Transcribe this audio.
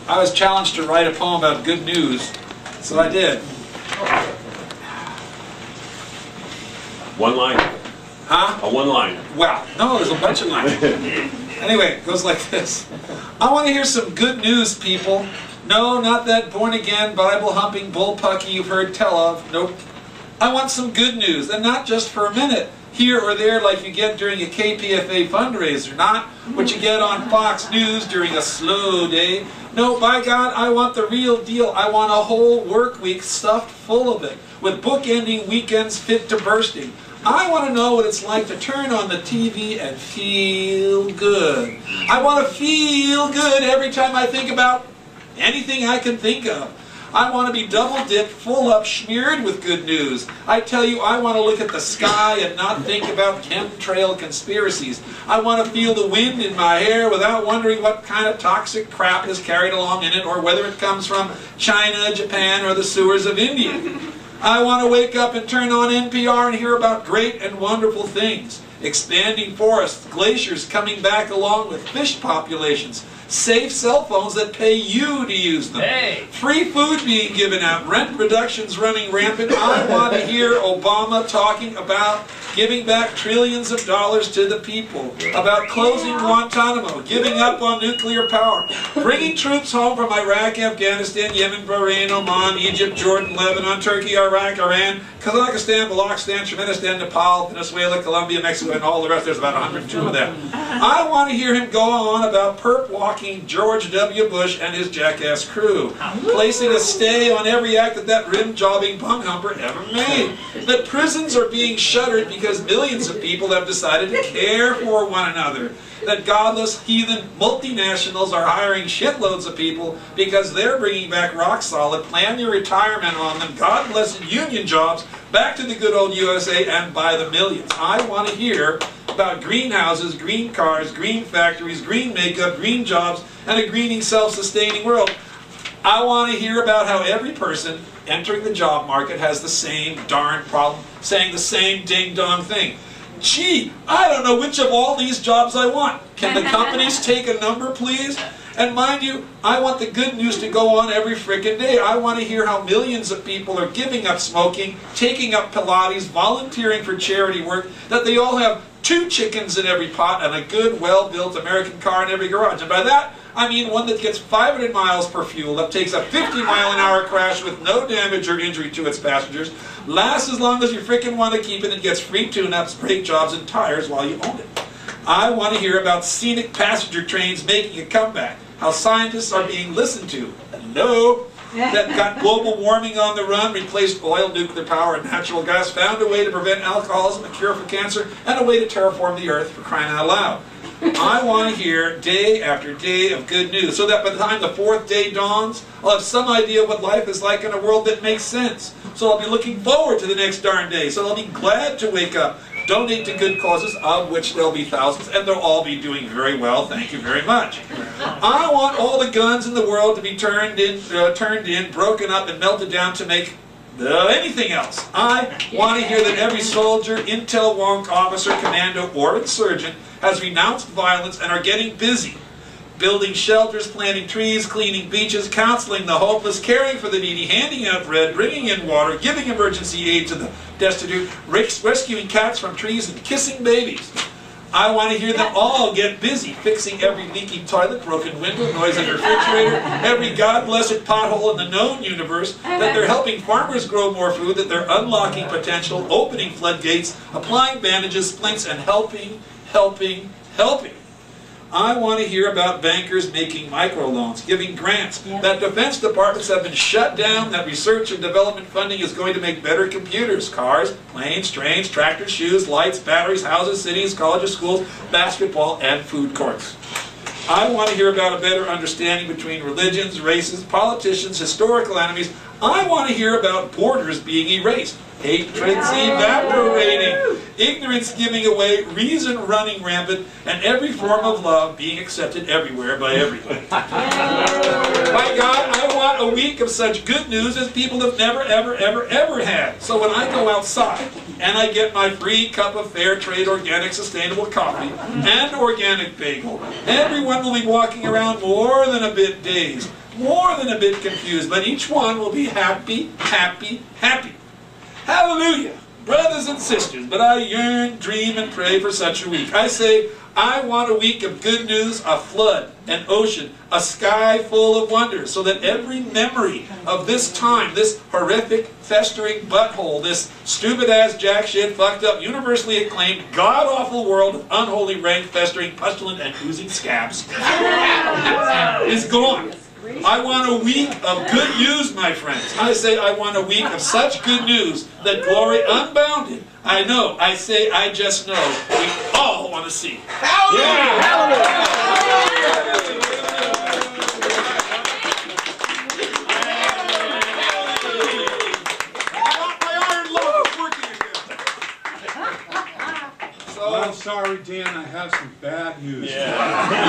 I was challenged to write a poem about good news, so I did. One line. Huh? A one line. Wow. No, there's a bunch of lines. Anyway, it goes like this. I want to hear some good news, people. No, not that born-again, Bible-humping bullpucky you've heard tell of. Nope. I want some good news, and not just for a minute, here or there like you get during a KPFA fundraiser, not what you get on Fox News during a slow day. No, by God, I want the real deal. I want a whole work week stuffed full of it, with book-ending weekends fit to bursting. I want to know what it's like to turn on the TV and feel good. I want to feel good every time I think about anything I can think of. I want to be double-dipped, full up, smeared with good news. I tell you, I want to look at the sky and not think about chemtrail conspiracies. I want to feel the wind in my hair without wondering what kind of toxic crap is carried along in it, or whether it comes from China, Japan, or the sewers of India. I want to wake up and turn on NPR and hear about great and wonderful things. Expanding forests, glaciers coming back along with fish populations, safe cell phones that pay you to use them, free food being given out, rent reductions running rampant. I want to hear Obama talking about giving back trillions of dollars to the people, about closing Guantanamo, giving up on nuclear power, bringing troops home from Iraq, Afghanistan, Yemen, Bahrain, Oman, Egypt, Jordan, Lebanon, Turkey, Iraq, Iran, Kazakhstan, Balochistan, Turkmenistan, Nepal, Venezuela, Colombia, Mexico, and all the rest. There's about 102 of them. I want to hear him go on about perp-walking George W. Bush and his jackass crew, placing a stay on every act that rim-jobbing bung-humper ever made, that prisons are being shuttered because millions of people have decided to care for one another, that godless, heathen multinationals are hiring shitloads of people because they're bringing back rock-solid, plan your retirement on them, God-blessed union jobs back to the good old USA and by the millions. I want to hear about greenhouses, green cars, green factories, green makeup, green jobs, and a greening, self-sustaining world. I want to hear about how every person entering the job market has the same darn problem, saying the same ding-dong thing. Gee, I don't know which of all these jobs I want. Can the companies take a number, please? And mind you, I want the good news to go on every frickin' day. I want to hear how millions of people are giving up smoking, taking up Pilates, volunteering for charity work, that they all have 2 chickens in every pot and a good, well-built American car in every garage. And by that, I mean one that gets 500 miles per fuel, that takes a 50-mile-an-hour crash with no damage or injury to its passengers, lasts as long as you frickin' want to keep it, and gets free tune-ups, brake jobs, and tires while you own it. I want to hear about scenic passenger trains making a comeback, how scientists are being listened to. Hello? That got global warming on the run, replaced oil, nuclear power, and natural gas, found a way to prevent alcoholism, a cure for cancer, and a way to terraform the earth, for crying out loud. I want to hear day after day of good news, so that by the time the 4th day dawns, I'll have some idea what life is like in a world that makes sense. So I'll be looking forward to the next darn day, so I'll be glad to wake up, donate to good causes, of which there'll be thousands, and they'll all be doing very well, thank you very much. I want all the guns in the world to be turned in, broken up, and melted down to make anything else. I want to hear that every soldier, intel wonk, officer, commando, or insurgent has renounced violence and are getting busy. Building shelters, planting trees, cleaning beaches, counseling the hopeless, caring for the needy, handing out bread, bringing in water, giving emergency aid to the destitute, rescuing cats from trees, and kissing babies. I want to hear them all get busy fixing every leaking toilet, broken window, noisy refrigerator, every God-blessed pothole in the known universe, that they're helping farmers grow more food, that they're unlocking potential, opening floodgates, applying bandages, splints, and helping. I want to hear about bankers making microloans, giving grants, that defense departments have been shut down, that research and development funding is going to make better computers, cars, planes, trains, tractors, shoes, lights, batteries, houses, cities, colleges, schools, basketball, and food courts. I want to hear about a better understanding between religions, races, politicians, historical enemies. I want to hear about borders being erased, hatred's evaporating, ignorance giving away, reason running rampant, and every form of love being accepted everywhere by everybody. By God, I want a week of such good news as people have never, ever had. So when I go outside and I get my free cup of fair trade, organic, sustainable coffee and organic bagel, everyone will be walking around more than a bit dazed. more than a bit confused, but each one will be happy, happy, happy. Hallelujah, brothers and sisters, but I yearn, dream, and pray for such a week. I say, I want a week of good news, a flood, an ocean, a sky full of wonders, so that every memory of this time, this horrific, festering butthole, this stupid-ass jack shit, fucked up, universally acclaimed, god-awful world of unholy, rank, festering, pestilent, and oozing scabs is gone. I want a week of good news, my friends. I say I want a week of such good news that glory unbounded. I know, I say, I just know, we all want to see. Hallelujah! So, I'm sorry, Dan, I have some bad news. Yeah.